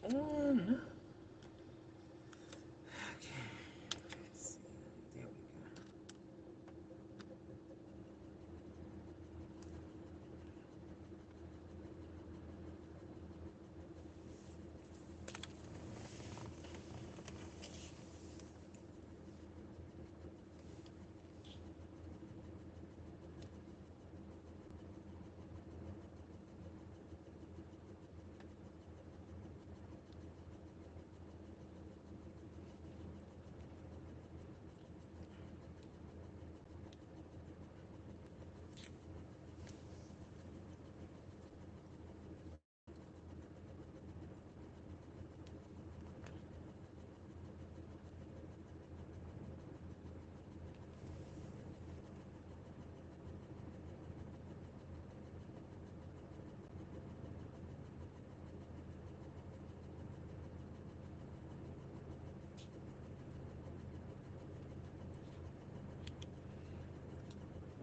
on. Okay, let's see. There we go.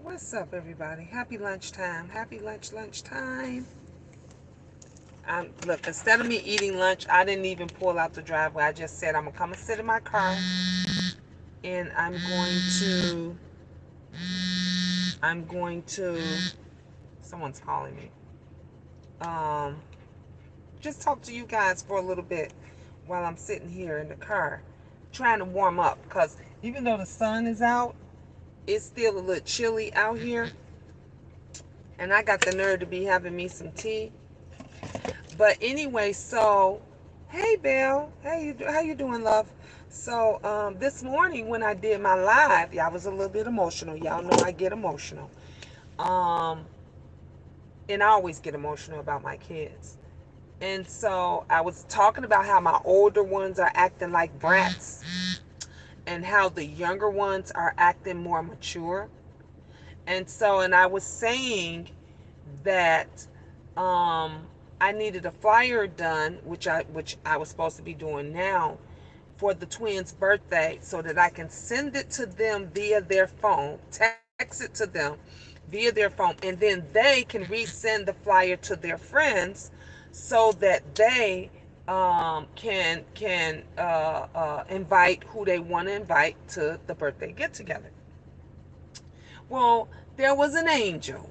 What's up, everybody? Happy lunchtime. Happy lunchtime. Look, instead of me eating lunch, I didn't even pull out the driveway. I just said I'm gonna come and sit in my car, and I'm going to. Someone's calling me. Um, just talk to you guys for a little bit while I'm sitting here in the car, trying to warm up. Cause even though the sun is out, it's still a little chilly out here, and I got the nerve to be having me some tea. But anyway, so hey Belle, how you doing, love? So this morning when I did my live, yeah, I was a little bit emotional. Y'all know I get emotional. Um, and I always get emotional about my kids. And so I was talking about how my older ones are acting like brats and how the younger ones are acting more mature. And I was saying that um, I needed a flyer done, which I was supposed to be doing now for the twins' birthday, so that I can send it to them via their phone, text it to them via their phone, and then they can resend the flyer to their friends, so that they can invite who they want to invite to the birthday get together. Well, there was an angel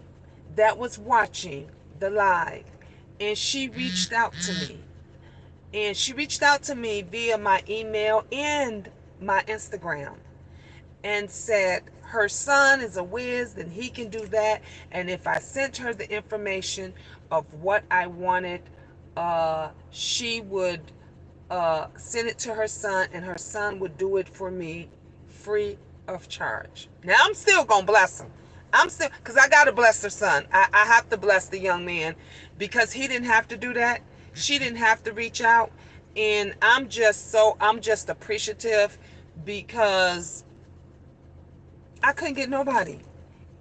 that was watching the live, and she reached out to me. And she reached out to me via my email and my Instagram and said her son is a whiz and he can do that. And if I sent her the information of what I wanted, she would send it to her son, and her son would do it for me free of charge. Now I'm still gonna bless him. I'm still, because I gotta bless her son. I have to bless the young man because he didn't have to do that. She didn't have to reach out. And I'm just appreciative because I couldn't get nobody.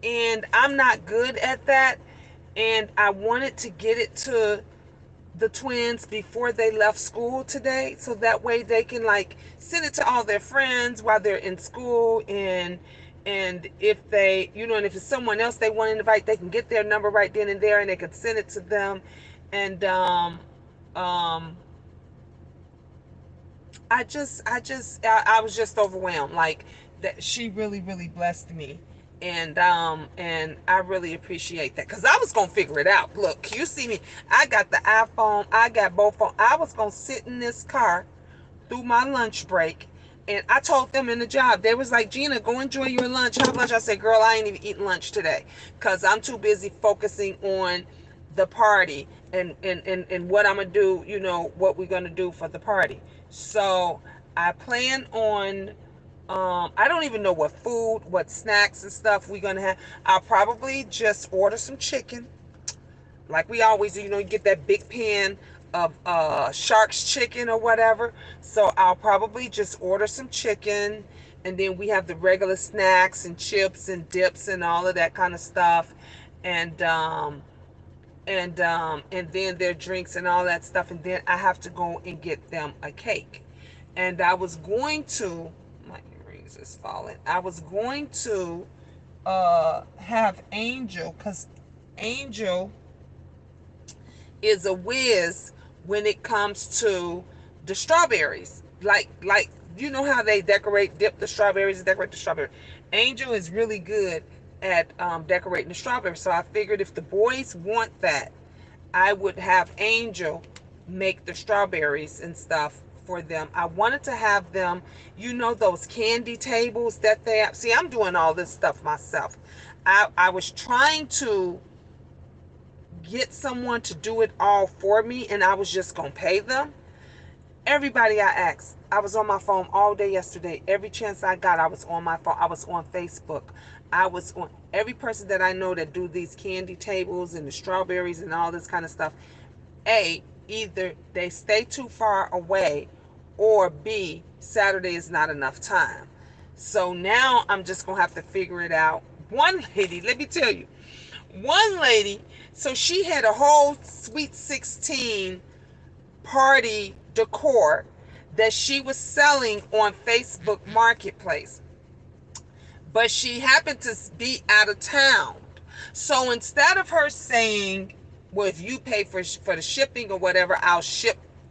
And I'm not good at that. And I wanted to get it to the twins before they left school today, so that way they can like send it to all their friends while they're in school. And if they, and if it's someone else they want to invite, they can get their number right then and there, and they can send it to them. And um I was just overwhelmed. Like, that she really blessed me. And I really appreciate that, because I was gonna figure it out. Look, you see me, I got the iPhone, I got both phones. I was gonna sit in this car through my lunch break, and I told them in the job, they was like, Gina, go enjoy your lunch. Have lunch. I said, girl, I ain't even eating lunch today because I'm too busy focusing on the party and what I'm gonna do, what we're gonna do for the party. So I plan on, I don't even know what food, what snacks and stuff we're gonna have. I'll probably just order some chicken like we always do. You get that big pan of Shark's chicken or whatever. So I'll probably just order some chicken, and then we have the regular snacks and chips and dips and all of that kind of stuff, and and then their drinks and all that stuff. And then I have to go and get them a cake. And I was going to, my earrings is falling. I was going to have Angel, because Angel is a whiz when it comes to the strawberries. Like you know how they dip the strawberries and decorate the strawberry. Angel is really good at decorating the strawberries. So I figured if the boys want that, I would have Angel make the strawberries and stuff for them. I wanted to have them, you know, those candy tables that they have. See, I'm doing all this stuff myself. I was trying to get someone to do it all for me, and I was just going to pay them. Everybody I asked, I was on my phone all day yesterday. Every chance I got, I was on my phone. I was on Facebook. I was on every person that I know that do these candy tables and the strawberries and all this kind of stuff. A, either they stay too far away, or B, Saturday is not enough time. So now I'm just going to have to figure it out. One lady, let me tell you, one lady, so she had a whole Sweet 16 party decor that she was selling on Facebook Marketplace. But she happened to be out of town. So instead of her saying, well, if you pay for the shipping or whatever, I'll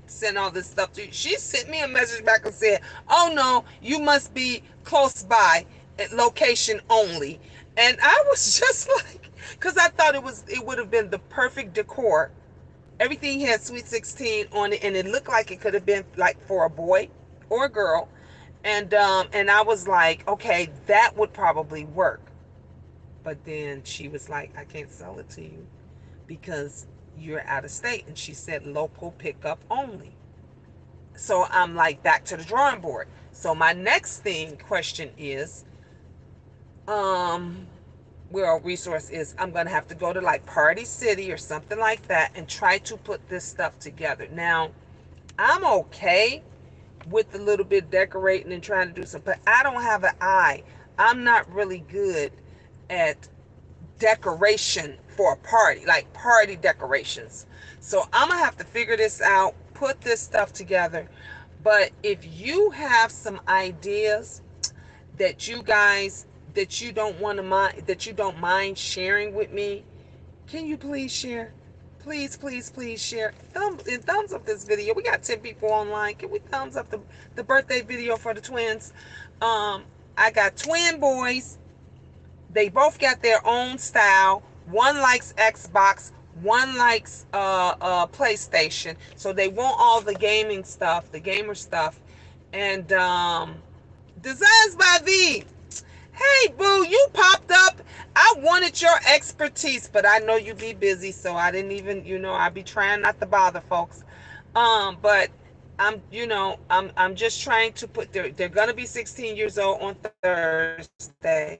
send all this stuff to you, she sent me a message back and said, oh no, you must be close by, at location only. And I was just like, because I thought it would have been the perfect decor. Everything had Sweet 16 on it, and it looked like it could have been like for a boy or a girl. And I was like, okay, that would probably work. But then she was like, I can't sell it to you because you're out of state. And she said local pickup only. So I'm like back to the drawing board. So my next question is, well, resource is, I'm going to have to go to like Party City or something like that and try to put this stuff together. Now, I'm okay with a little bit decorating and trying to do something, but I don't have an eye. I'm not really good at decoration for a party, like party decorations. So I'm gonna have to figure this out, put this stuff together. But if you have some ideas that you guys that you don't want to mind that you don't mind sharing with me, can you please share? Please, please, please share. Thumbs up this video. We got 10 people online. Can we thumbs up the birthday video for the twins? I got twin boys. They both got their own style. One likes Xbox. One likes PlayStation. So they want all the gaming stuff, the gamer stuff. And Designs by V. Hey, boo, you popped up. I wanted your expertise, but I know you be busy, so I didn't even, I be trying not to bother folks. But I'm just trying to they're gonna be 16 years old on Thursday.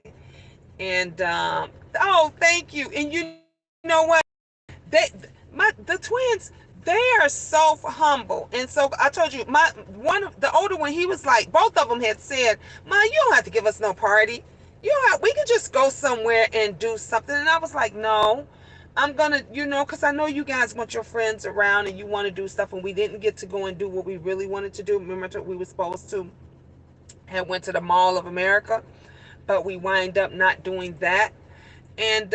And oh, thank you. And you know what? The twins, they are so humble. And so I told you, the older one, he was like, both of them had said, Ma, you don't have to give us no party. We can just go somewhere and do something. And I was like, no, I'm gonna, because I know you guys want your friends around and you want to do stuff, and we didn't get to go and do what we really wanted to do. Remember, we were supposed to have went to the Mall of America, but we wind up not doing that. And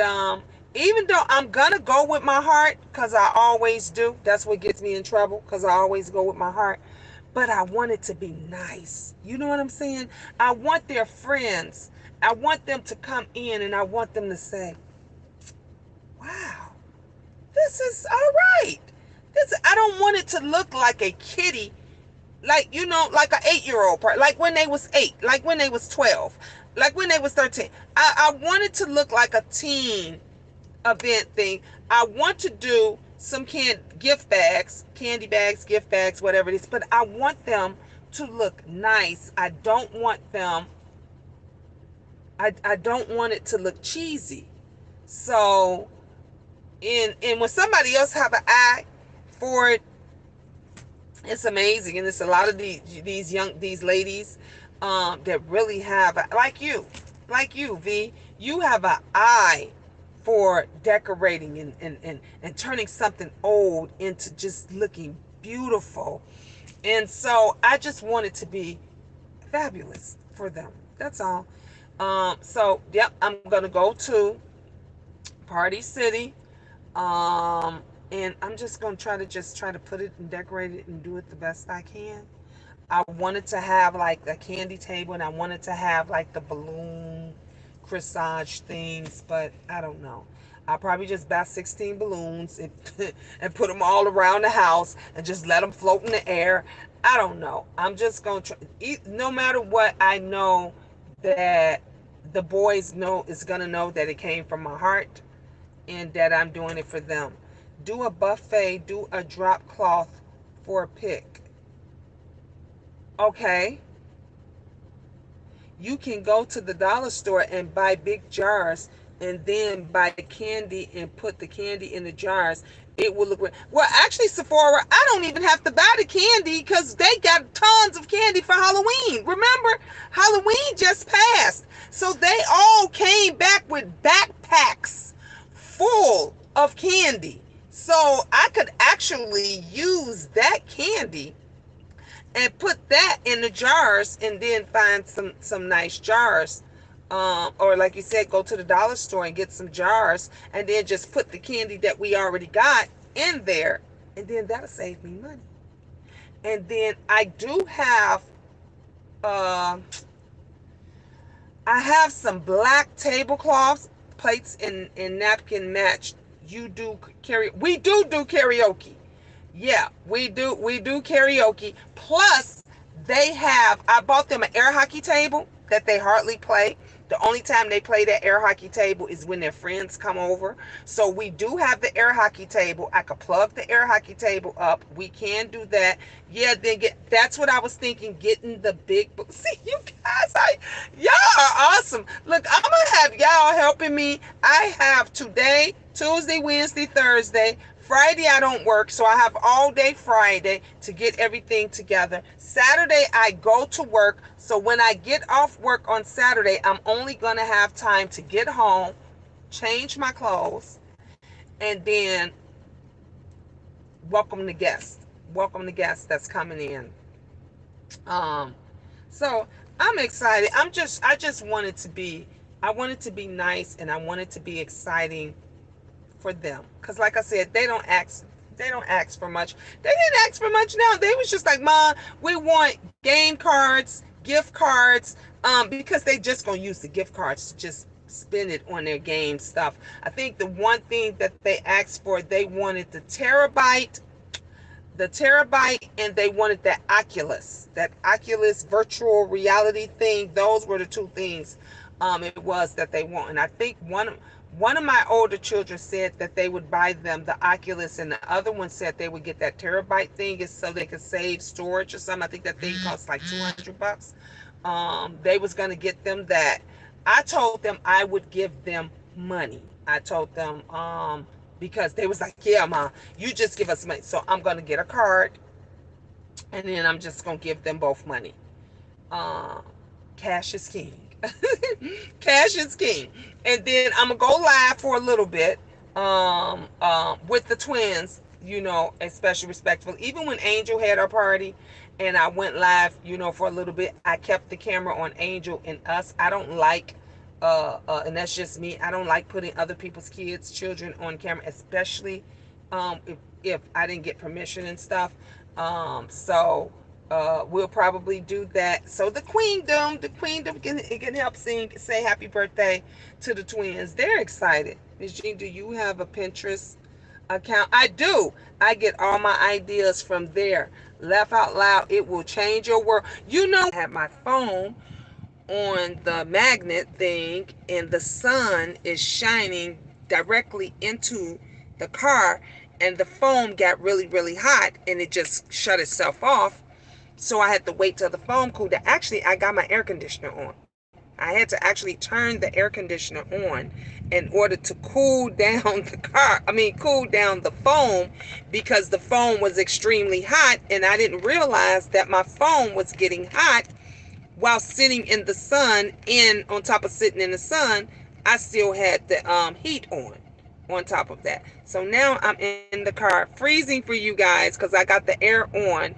even though I'm gonna go with my heart, because I always do, that's what gets me in trouble, because I always go with my heart, but I want it to be nice. You know what I'm saying? I want their friends, I want them to come in, and I want them to say, wow, this is all right. I don't want it to look like a kiddie, like, like an 8-year-old part, like when they was 8, like when they was 12, like when they was 13. I want it to look like a teen event thing. I want to do some gift bags, candy bags, gift bags, whatever it is, but I want them to look nice. I don't want it to look cheesy. So, and when somebody else have an eye for it, it's amazing. And it's a lot of these ladies that really have like you, V, you have an eye for decorating and turning something old into just looking beautiful. And so I just want it to be fabulous for them. That's all. So yep, I'm gonna go to Party City. And I'm just gonna try to put it and decorate it and do it the best I can. I wanted to have like a candy table, and I wanted to have like the balloon corsage things, but I don't know. I'll probably just buy 16 balloons and, and put them all around the house and just let them float in the air. I don't know. I'm just going to try. No matter what, I know that the boys know is going to know that it came from my heart and that I'm doing it for them. Do a buffet, do a drop cloth for a pick. Okay, you can go to the dollar store and buy big jars and then buy candy and put the candy in the jars. It will look great. Well, actually, Sephora, I don't even have to buy the candy because they got tons of candy for Halloween. Remember, Halloween just passed. So they all came back with backpacks full of candy. So I could actually use that candy and put that in the jars and then find some nice jars, or like you said, go to the dollar store and get some jars and then just put the candy that we already got in there, and then that'll save me money. And then uh I have some black tablecloths, plates, and napkin matched. You do karaoke. We do karaoke. Yeah, we do karaoke. Plus, I bought them an air hockey table that they hardly play. The only time they play that air hockey table is when their friends come over. So we do have the air hockey table. I could plug the air hockey table up. We can do that. Yeah, that's what I was thinking, getting the big book. See, you guys, y'all are awesome. Look, I'm gonna have y'all helping me. I have today, Tuesday, Wednesday, Thursday. Friday I don't work, so I have all day Friday to get everything together. Saturday I go to work, so when I get off work on Saturday, I'm only going to have time to get home, change my clothes, and then welcome the guests. Welcome the guests that's coming in. Um, so I'm excited. I just I want it to be nice, and I want it to be exciting for them, because like I said, they don't ask for much. They didn't ask for much. Now they was just like, Mom, we want game cards, gift cards, because they just gonna use the gift cards to just spend it on their game stuff. I think the one thing that they asked for, they wanted the terabyte, and they wanted that Oculus virtual reality thing. Those were the two things it was that they want. And I think one of my older children said that they would buy them the Oculus, and the other one said they would get that terabyte thing is so they could save storage or something. I think that thing costs like $200. They was gonna get them that. I told them I would give them money. I told them because they was like, yeah, Mom, you just give us money. So I'm gonna get a card, and then I'm just gonna give them both money. Um, Cash is king. Cash is king. And then I'm gonna go live for a little bit with the twins, especially respectful. Even when Angel had her party and I went live, for a little bit, I kept the camera on Angel and us. I don't like and that's just me. I don't like putting other people's children on camera, especially if I didn't get permission and stuff. So we'll probably do that. So the queendom can help say happy birthday to the twins. They're excited. Ms. Jean, do you have a Pinterest account? I do. I get all my ideas from there. Laugh out loud. It will change your world. I have my phone on the magnet thing, and the sun is shining directly into the car, and the foam got really, really hot, and it just shut itself off. So I had to wait till the foam cooled down. Actually, I got my air conditioner on. I had to actually turn the air conditioner on in order to cool down cool down the foam, because the foam was extremely hot, and I didn't realize that my foam was getting hot while sitting in the sun. And on top of sitting in the sun, I still had the heat on top of that. So now I'm in the car freezing for you guys because I got the air on,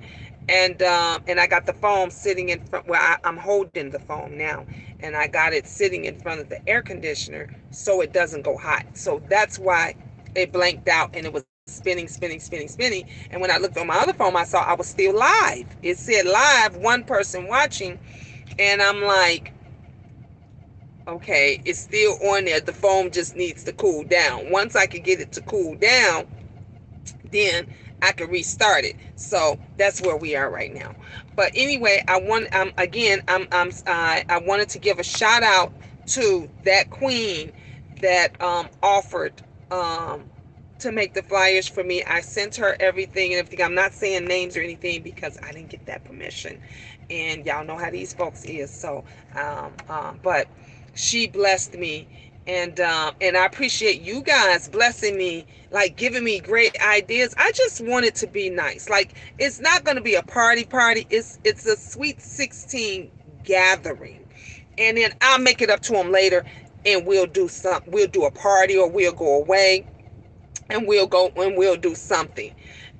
and I got the foam sitting in front. Well, I'm holding the foam now, and I got it sitting in front of the air conditioner so it doesn't go hot. So that's why it blanked out, and it was spinning, spinning, spinning, spinning. And when I looked on my other phone, I saw I was still live. It said live, one person watching. And I'm like, okay, it's still on there. The phone just needs to cool down. Once I could get it to cool down, then I could restart it. So that's where we are right now. But anyway, I wanted to give a shout out to that queen that offered um, to make the flyers for me. I sent her everything and everything. I'm not saying names or anything because I didn't get that permission, and y'all know how these folks is. So, but she blessed me, and I appreciate you guys blessing me, like giving me great ideas. I just want it to be nice. Like, it's not going to be a party. It's a sweet 16 gathering, and then I'll make it up to them later, and we'll do a party, or we'll go away and we'll do something.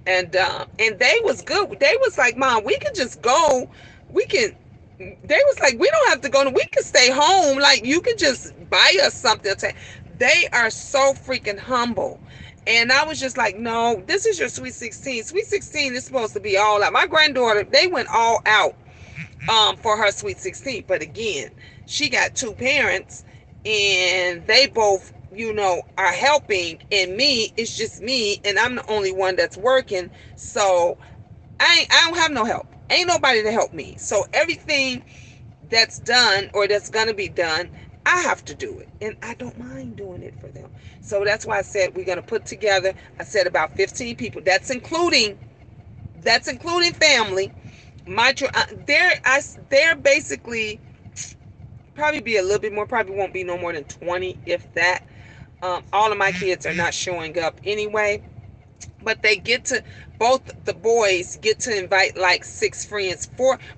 And they was good. They was like, Mom, we can just go. We can. They was like, we don't have to go. We can stay home. Like, you can just buy us something. They are so freaking humble. And I was just like, no, this is your Sweet 16. Sweet 16 is supposed to be all out. My granddaughter, they went all out for her Sweet 16. But again, she got two parents, and they both, are helping. And me, it's just me, and I'm the only one that's working. So I don't have no help. Ain't nobody to help me. So everything that's done or that's gonna be done, I have to do it, and I don't mind doing it for them. So that's why I said we're gonna put together. I said about 15 people. That's including family. They're basically probably be a little bit more. Probably won't be no more than 20, if that. All of my kids are not showing up anyway, but they get to, both the boys get to invite like 6 friends,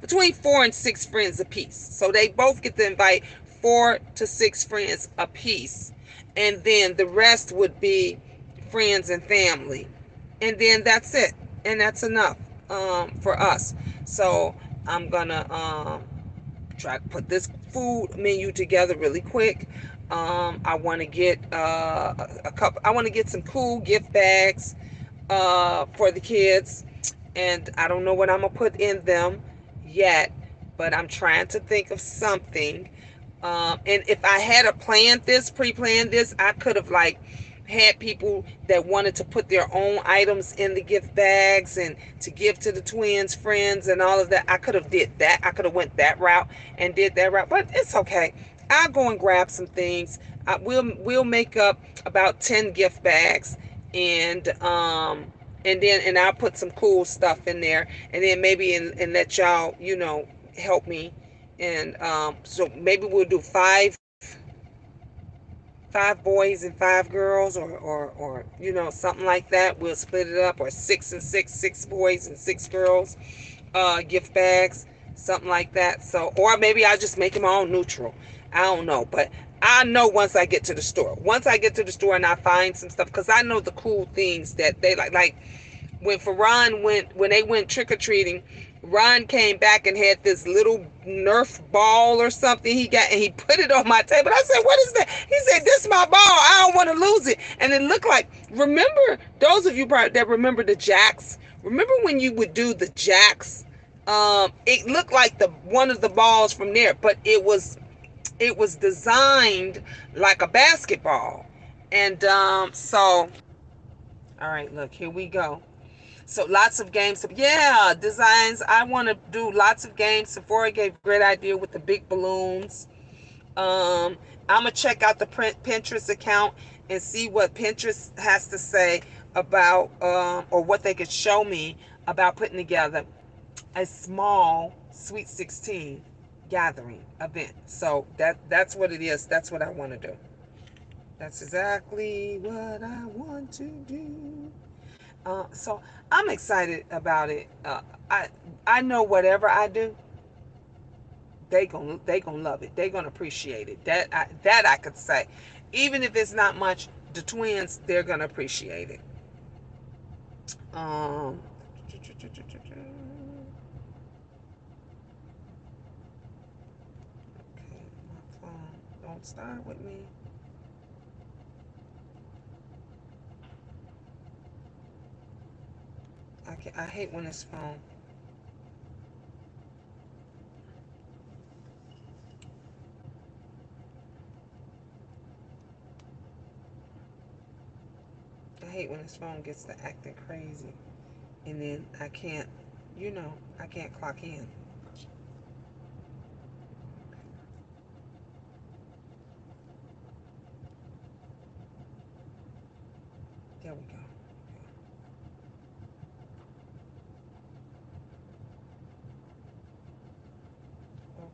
between 4 and 6 friends apiece. So they both get to invite 4 to 6 friends apiece, and then the rest would be friends and family, and then that's it, and that's enough for us. So I'm gonna try to put this food menu together really quick. I want to get a couple. I want to get some cool gift bags for the kids, and I don't know what I'm gonna put in them yet, but I'm trying to think of something. And if I had pre-planned this, I could have like had people that wanted to put their own items in the gift bags and to give to the twins' friends and all of that. I could have did that. I could have went that route and did that route, but it's okay. I'll go and grab some things. We'll make up about 10 gift bags, and and I'll put some cool stuff in there, and then maybe and let y'all help me. And so maybe we'll do five boys and 5 girls, or something like that. We'll split it up, or 6 and 6 6 boys and 6 girls, gift bags, something like that. So, or maybe I'll just make them all neutral. I don't know, but I know once I get to the store. Once I get to the store and I find some stuff, because I know the cool things that they like when they went trick-or-treating, Ron came back and had this little Nerf ball or something he got, and he put it on my table. I said, what is that? He said, this is my ball. I don't want to lose it. And it looked like, remember, those of you that remember the jacks, remember when you would do the jacks? It looked like one of the balls from there, but it was designed like a basketball. And so, all right, look, here we go. So lots of games. Yeah, designs. I want to do lots of games. Sephora gave a great idea with the big balloons. I'm going to check out the Pinterest account and see what Pinterest has to say about, or what they could show me about putting together a small Sweet 16 gathering event. So that's what it is. That's what I want to do. That's exactly what I want to do. So I'm excited about it. I know whatever I do, they gonna love it. They gonna appreciate it. That I could say, even if it's not much, the twins, they're gonna appreciate it. Um, okay, my phone don't start with me. I hate when this phone. I hate when this phone gets to acting crazy, and then I can't, I can't clock in. There we go.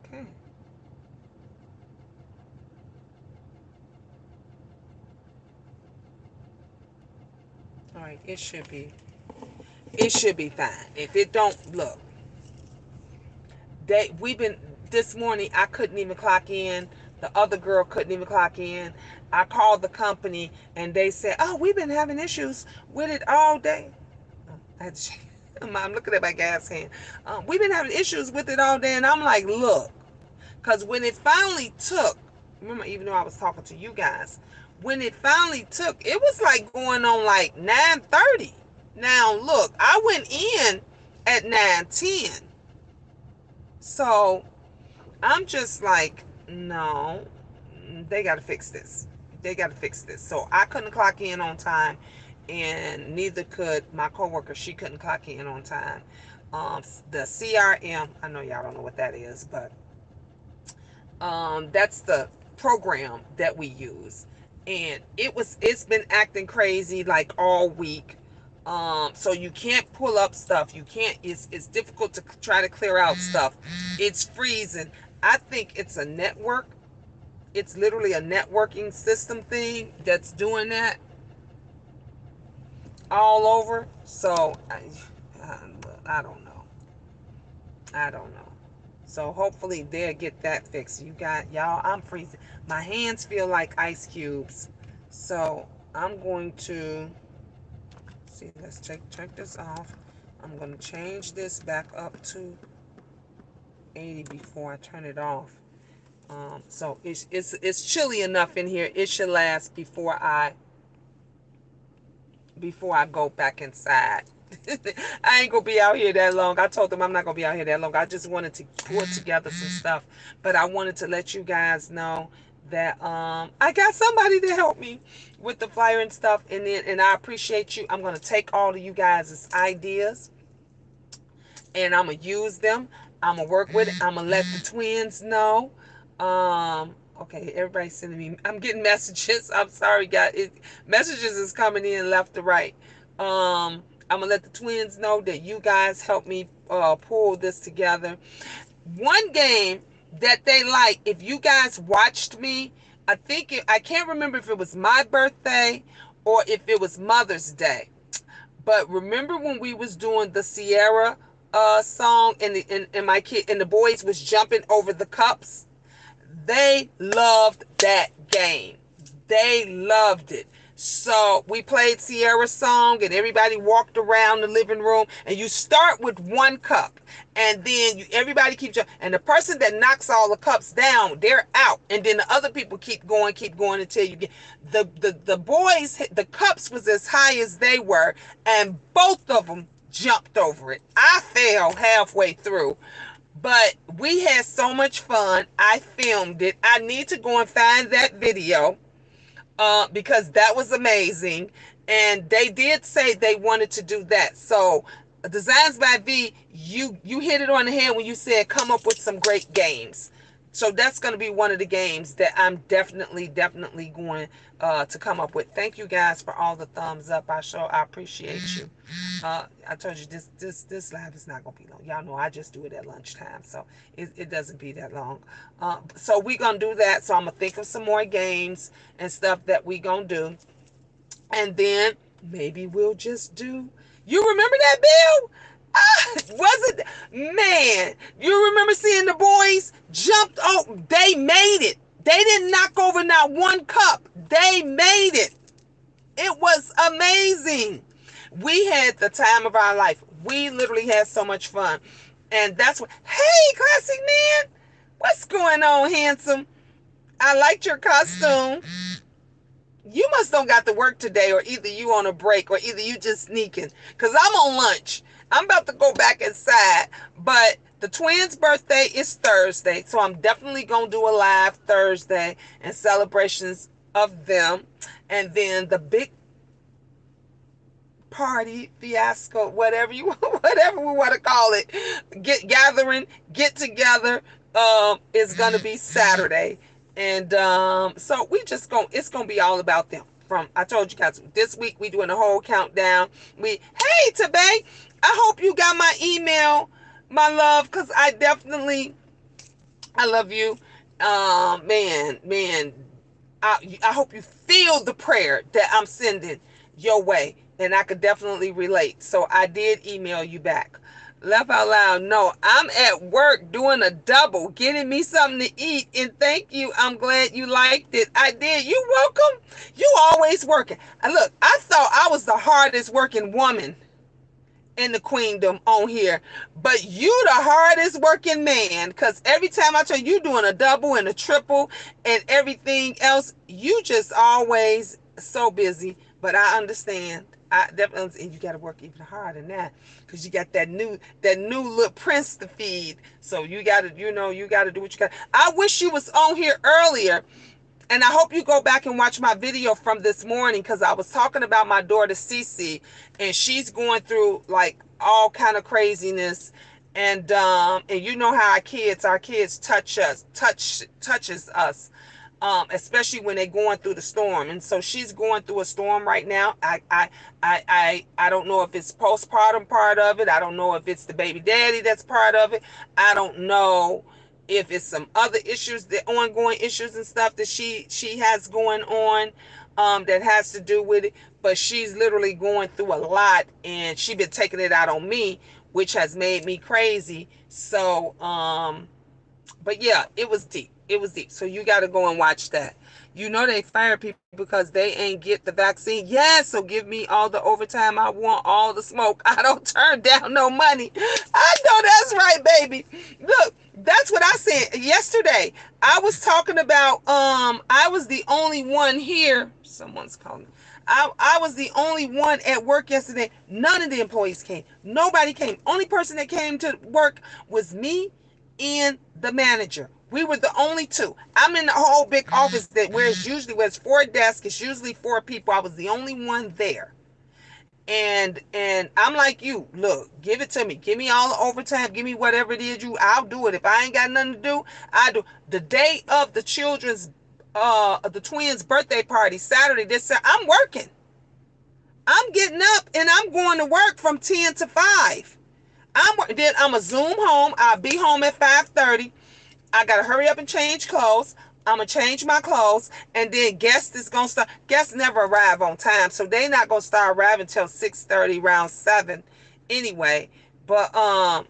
Okay. All right. It should be fine. If it don't, look, we've been this morning. I couldn't even clock in. The other girl couldn't even clock in. I called the company and they said, "Oh, we've been having issues with it all day." I had to I'm looking at my gas can. We've been having issues with it all day, and I'm like, look, because when it finally took, remember, even though I was talking to you guys, when it finally took, it was like going on like 9:30. Now look, I went in at 9:10, so I'm just like, no, they got to fix this. They got to fix this. So I couldn't clock in on time, and neither could my coworker. She couldn't clock in on time. The CRM, I know y'all don't know what that is, but that's the program that we use, and it's been acting crazy like all week. So you can't pull up stuff. You can't. It's difficult to try to clear out stuff. It's freezing. I think it's a network. It's literally a networking system thing that's doing that all over. So I don't know. I don't know. So hopefully they'll get that fixed. Y'all, I'm freezing. My hands feel like ice cubes. So I'm going to see, let's check this off. I'm going to change this back up to 80 before I turn it off. So it's chilly enough in here. It should last before I go back inside. I ain't gonna be out here that long. I told them I'm not gonna be out here that long. I just wanted to put together some stuff, but I wanted to let you guys know that I got somebody to help me with the flyer and stuff, and I appreciate you. I'm gonna take all of you guys' ideas and I'm gonna use them. I'm gonna work with it. I'm gonna let the twins know. Okay, everybody's sending me. I'm getting messages. I'm sorry, guys. Messages is coming in left to right. I'm gonna let the twins know that you guys helped me pull this together. One game that they like. If you guys watched me, I can't remember if it was my birthday or if it was Mother's Day. But remember when we was doing the Sierra song and my kid and the boys was jumping over the cups? They loved that game. They loved it. So we played Sierra's song and everybody walked around the living room, and you start with one cup and then everybody keeps and the person that knocks all the cups down, they're out, and then the other people keep going until you get the boys the cups was as high as they were, and both of them jumped over it. I fell halfway through, but we had so much fun. I filmed it. I need to go and find that video because that was amazing. And they did say they wanted to do that. So Designs by V, you hit it on the head when you said come up with some great games. So that's going to be one of the games that I'm definitely going to come up with. Thank you guys for all the thumbs up. I appreciate you. I told you this live is not gonna be long. Y'all know I just do it at lunchtime, so it doesn't be that long. So we gonna do that. So I'm gonna think of some more games and stuff that we gonna do, and then maybe we'll just do. You remember that, Bill? Was it, man? You remember seeing the boys jumped? Oh, they made it. They didn't knock over not one cup. They made it. It was amazing. We had the time of our life. We literally had so much fun. And that's what, hey, classic man, what's going on, handsome? I liked your costume. You must don't got to work today, or either you on a break, or either you just sneaking. Cause I'm on lunch. I'm about to go back inside, but the twins' birthday is Thursday, so I'm definitely gonna do a live Thursday and celebrations of them, and then the big party fiasco, whatever you whatever we want to call it, get together, is gonna be Saturday. And so we just going it's gonna be all about them. From I told you guys this week we doing a whole countdown. Hey Tabay, I hope you got my email, my love, because I love you. Man, I hope you feel the prayer that I'm sending your way, and I could definitely relate. So I did email you back. Laugh out loud. No, I'm at work doing a double, getting me something to eat. And thank you. I'm glad you liked it. I did. You welcome. You always working. And look, I thought I was the hardest working woman in the queendom on here, but you the hardest working man, because every time I tell you doing a double and a triple and everything else, you just always so busy. But I understand. I definitely, and you got to work even harder than that, because you got that new little prince to feed. So you got to, you got to do what you got. I wish you was on here earlier, and I hope you go back and watch my video from this morning, because I was talking about my daughter Cece, and she's going through like all kind of craziness. And you know how our kids touches us, especially when they're going through the storm. And so she's going through a storm right now. I don't know if it's postpartum part of it. I don't know if it's the baby daddy that's part of it. I don't know if it's some other issues, the ongoing issues and stuff that she has going on, that has to do with it. But she's literally going through a lot, and she been taking it out on me, which has made me crazy. So but yeah, it was deep. It was deep. So you got to go and watch that. You know they fire people because they ain't get the vaccine. Yeah, so give me all the overtime I want, all the smoke. I don't turn down no money. I know that's right, baby. Look, that's what I said yesterday. I was talking about I was the only one here. Someone's calling. I was the only one at work yesterday. None of the employees came. Nobody came. Only person that came to work was me and the manager. We were the only two. I'm in the whole big office that where it's four desks, it's usually four people. I was the only one there. And I'm like you, look, give it to me. Give me all the overtime. Give me whatever it is I'll do it. If I ain't got nothing to do, I do. The day of the twins' birthday party, Saturday, I'm working. I'm getting up and I'm going to work from 10 to 5. Then I'm a Zoom home. I'll be home at 5:30. I gotta hurry up and change clothes. I'm gonna change my clothes, and then guests is gonna start. Guests never arrive on time, so they not gonna start arriving until 6:30, around 7, anyway. But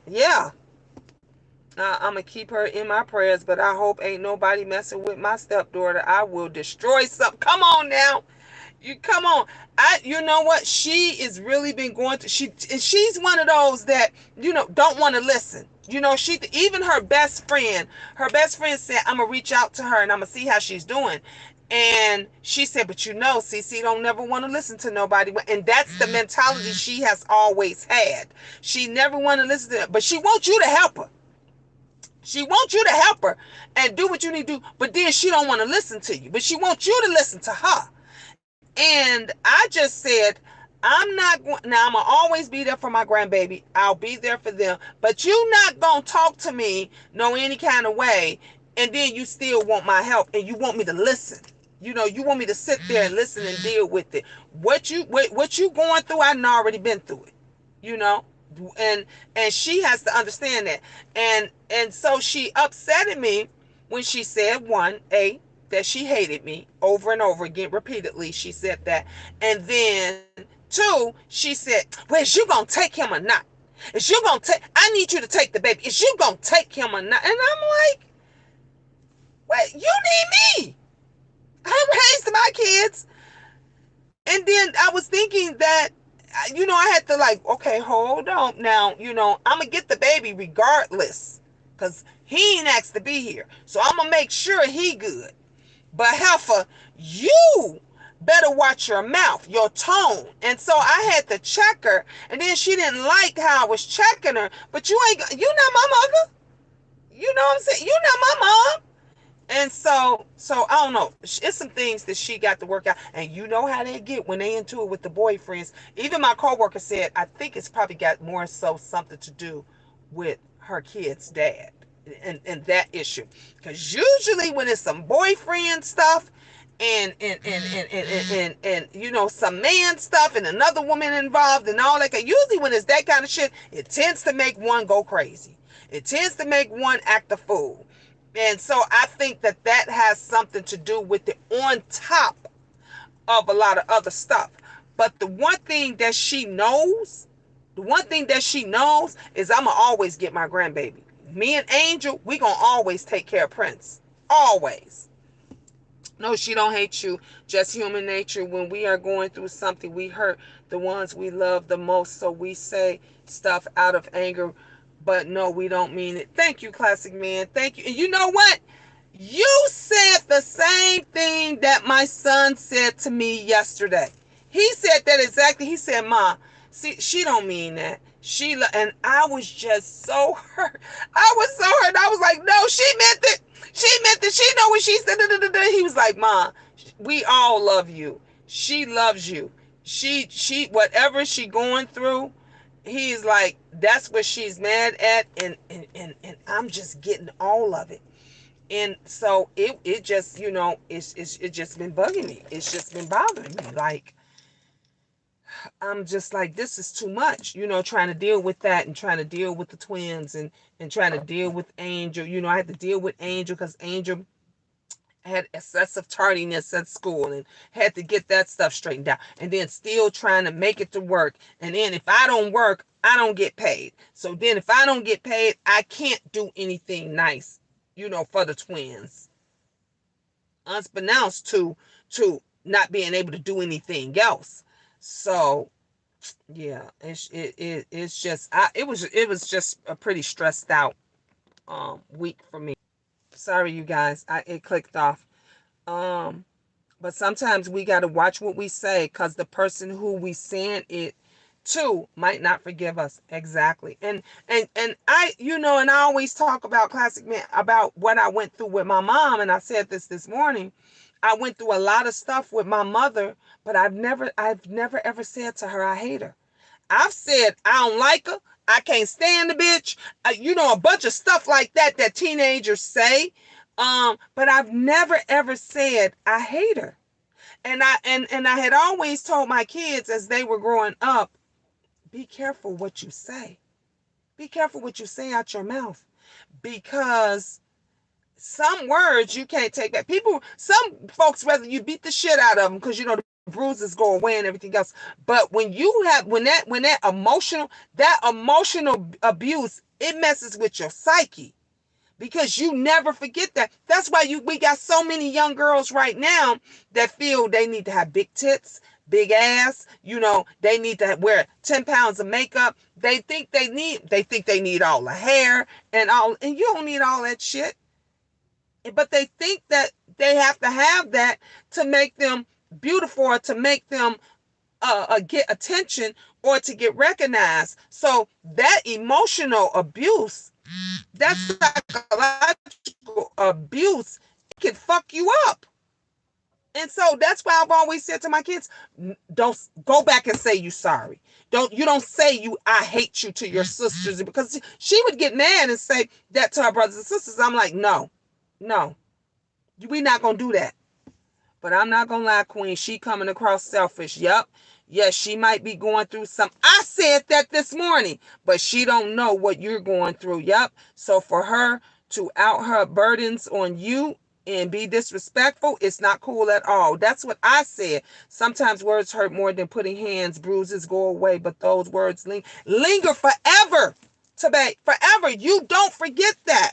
yeah, I'm gonna keep her in my prayers. But I hope ain't nobody messing with my stepdaughter. I will destroy something. Come on now. You come on. You know what? She is really been going through. She's one of those that don't want to listen. She even her best friend said, I'm gonna reach out to her and I'm gonna see how she's doing. And she said, but CC don't never want to listen to nobody. And that's the mentality she has always had. She never want to listen to it, but she wants you to help her. She wants you to help her and do what you need to do, but then she don't want to listen to you. But she wants you to listen to her. And I just said, I'm not going now. I'm gonna always be there for my grandbaby. I'll be there for them. But you not gonna talk to me no any kind of way, and then you still want my help and you want me to listen. You want me to sit there and listen and deal with it. What you going through, I've already been through it. You know, and she has to understand that. And so she upset at me when she said that she hated me over and over again, repeatedly. She said that. And then two, she said, well, is you gonna take him or not? I need you to take the baby. Is you gonna take him or not? And I'm like, wait, you need me. I raised my kids. And then I was thinking that, I had to okay, hold on now. I'm going to get the baby regardless, because he ain't asked to be here. So I'm going to make sure he good. But heifer, you better watch your mouth, your tone. And so I had to check her, and then she didn't like how I was checking her. But you not my mother. You know what I'm saying? You're not my mom. And so I don't know. It's some things that she got to work out, and you know how they get when they into it with the boyfriends. Even my coworker said, I think it's probably got more so something to do with her kid's dad and that issue. Because usually when it's some boyfriend stuff and you know some man stuff and another woman involved and all that, usually when it's that kind of shit, it tends to make one go crazy. It tends to make one act a fool. And so I think that that has something to do with it on top of a lot of other stuff. But the one thing that she knows, is I'm going to always get my grandbaby. Me and Angel, we going to always take care of Prince. Always. No, she don't hate you. Just human nature. When we are going through something, we hurt the ones we love the most. So we say stuff out of anger, but no, we don't mean it. Thank you, Classic Man. Thank you. And you know what? You said the same thing that my son said to me yesterday. He said that exactly. He said, Ma, see, she don't mean that. And I was just so hurt. I was so hurt. I was like, no, she meant it. She meant it. She know what she said. He was like, Ma, we all love you. She loves you. Whatever she going through, he's like, that's what she's mad at. And I'm just getting all of it. And so it just, it just been bugging me. It's just been bothering me. Like, I'm just like, this is too much, trying to deal with that and trying to deal with the twins and trying to deal with Angel. I had to deal with Angel because Angel had excessive tardiness at school and had to get that stuff straightened out. And then still trying to make it to work. And then if I don't work, I don't get paid. So then if I don't get paid, I can't do anything nice, for the twins. Unbeknownst to not being able to do anything else. So yeah, it's just it was just a pretty stressed out week for me. Sorry, you guys, it clicked off. But sometimes we got to watch what we say because the person who we saying it to might not forgive us. Exactly. And I, and I always talk about Classic Man, about what I went through with my mom. And I said this morning. I went through a lot of stuff with my mother, but I've never ever said to her I hate her. I've said I don't like her. I can't stand the bitch. A bunch of stuff like that teenagers say. But I've never ever said I hate her. And I had always told my kids as they were growing up, be careful what you say. Be careful what you say out your mouth, because some words you can't take back. Some folks rather you beat the shit out of them because the bruises go away and everything else. But when that emotional abuse, it messes with your psyche, because you never forget that. That's why we got so many young girls right now that feel they need to have big tits, big ass, they need to wear 10 pounds of makeup. They think they need all the hair and you don't need all that shit. But they think that they have to have that to make them beautiful, or to make them get attention, or to get recognized. So that emotional abuse, that psychological abuse, it can fuck you up. And so that's why I've always said to my kids, don't go back and say you sorry. You don't say I hate you to your sisters, because she would get mad and say that to her brothers and sisters. I'm like, no, we're not going to do that. But I'm not going to lie, Queen, she coming across selfish. Yep. Yes, she might be going through some. I said that this morning, but she don't know what you're going through. Yep. So for her to out her burdens on you and be disrespectful, it's not cool at all. That's what I said. Sometimes words hurt more than putting hands. Bruises go away, but those words linger forever. Forever. You don't forget that.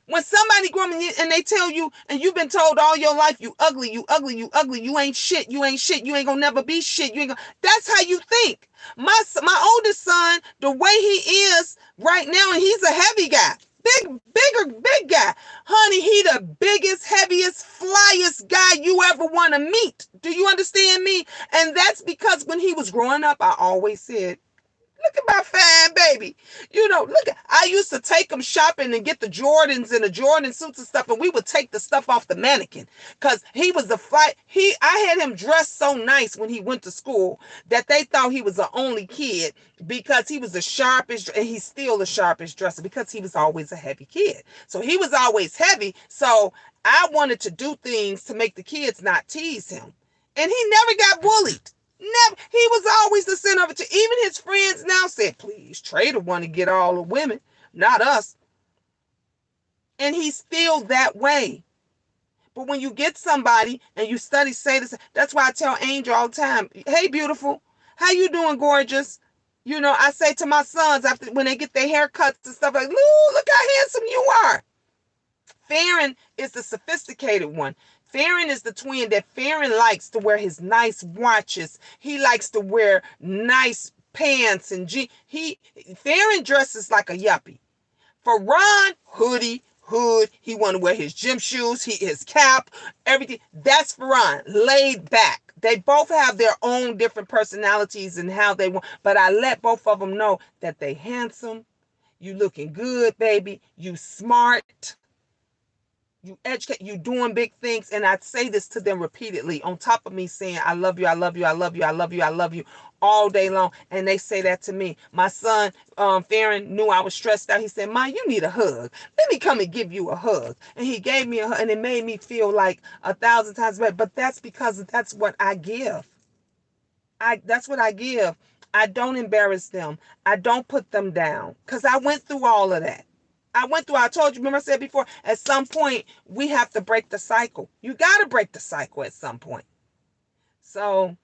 When somebody grow up and they tell you, and you've been told all your life, you ugly, you ugly, you ugly, you ain't shit, you ain't gonna never be shit, that's how you think. My oldest son, the way he is right now, and he's a heavy guy. Big guy. Honey, he the biggest, heaviest, flyest guy you ever want to meet. Do you understand me? And that's because when he was growing up, I always said, look at my fine baby. Look at, I used to take him shopping and get the Jordans and the Jordan suits and stuff, and we would take the stuff off the mannequin because he was the flight. I had him dressed so nice when he went to school that they thought he was the only kid because he was the sharpest, and he's still the sharpest dresser because he was always a heavy kid. So he was always heavy. So I wanted to do things to make the kids not tease him. And he never got bullied. Never. He was always the center of it. Even his friends now said, please, Trader want to get all the women, not us. And he's still that way. But when you get somebody and you study, say this, that's why I tell Angel all the time, hey, beautiful, how you doing, gorgeous? I say to my sons after when they get their haircuts and stuff like, look how handsome you are. Farron is the sophisticated one. Farron is the twin that Farron likes to wear his nice watches. He likes to wear nice pants and Farron dresses like a yuppie. For Ron, hoodie, hood. He want to wear his gym shoes, his cap, everything. That's for Ron. Laid back. They both have their own different personalities and how they want. But I let both of them know that they handsome. You looking good, baby. You smart. You educate, you doing big things. And I say this to them repeatedly on top of me saying, I love you, I love you, I love you, I love you, I love you all day long. And they say that to me. My son, Farron, knew I was stressed out. He said, Ma, you need a hug. Let me come and give you a hug. And he gave me a hug, and it made me feel like 1,000 times better. But that's because that's what I give. That's what I give. I don't embarrass them. I don't put them down because I went through all of that. I told you, remember I said before, at some point, we have to break the cycle. You got to break the cycle at some point. So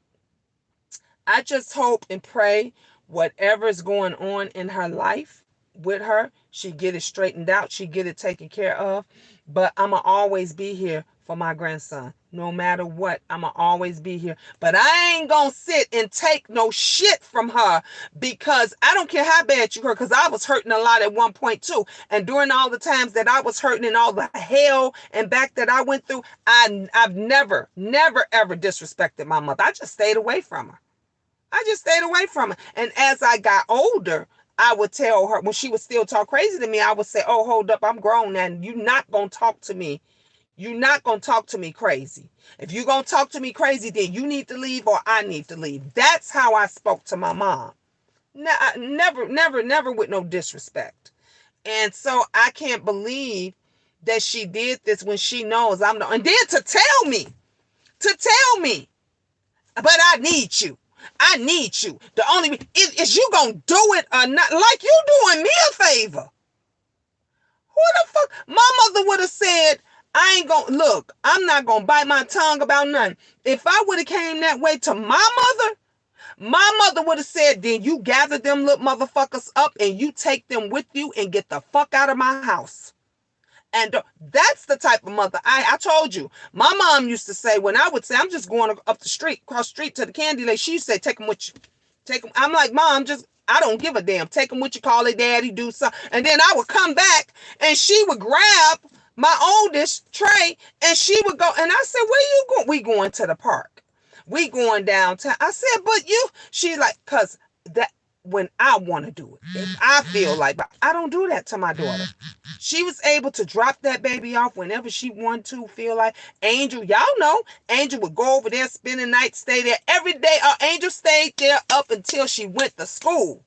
I just hope and pray whatever is going on in her life with her, she get it straightened out. She get it taken care of. But I'm going to always be here for my grandson. No matter what, I'm going to always be here. But I ain't going to sit and take no shit from her because I don't care how bad you hurt, because I was hurting a lot at one point too. And during all the times that I was hurting and all the hell and back that I went through, I've never, ever disrespected my mother. I just stayed away from her. And as I got older, I would tell her when she would still talk crazy to me, I would say, oh, hold up, I'm grown and you're not going to talk to me. You're not going to talk to me crazy. If you're going to talk to me crazy, then you need to leave or I need to leave. That's how I spoke to my mom. Never with no disrespect. And so I can't believe that she did this when she knows I'm the, and then to tell me, but I need you. The only is you gonna do it or not? Like you doing me a favor. Who the fuck? My mother would have said, I ain't gonna look. I'm not gonna bite my tongue about nothing. If I would have came that way to my mother would have said, then you gather them little motherfuckers up and you take them with you and get the fuck out of my house. And that's the type of mother I told you. My mom used to say, when I would say, I'm just going up the street, cross the street to the candy lady, she used to say, take them with you. Take them. I'm like, Mom, I don't give a damn. Take them with you, call it daddy, do something. And then I would come back and she would grab my oldest, Trey, and she would go. And I said, where you going? We going to the park. We going downtown. I said, but she's like, because that, when I want to do it, if I feel like, but I don't do that to my daughter. She was able to drop that baby off whenever she wanted to, feel like. Angel, y'all know, Angel would go over there, spend the night, stay there every day. Angel stayed there up until she went to school.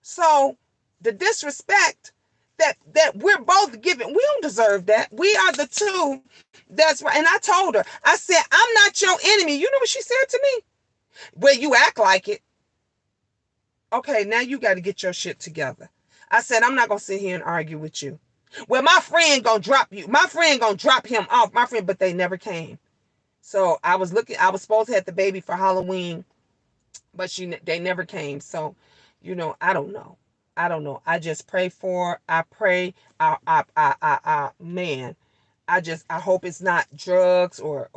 So the disrespect that we're both giving, we don't deserve that. We are the two. That's right. And I told her, I said, I'm not your enemy. You know what she said to me? Well, you act like it. Okay, now you got to get your shit together. I said, I'm not going to sit here and argue with you. Well, my friend going to drop you. My friend going to drop him off. But they never came. So I was supposed to have the baby for Halloween, but they never came. So, I don't know. I just pray for, I pray, man, I hope it's not drugs or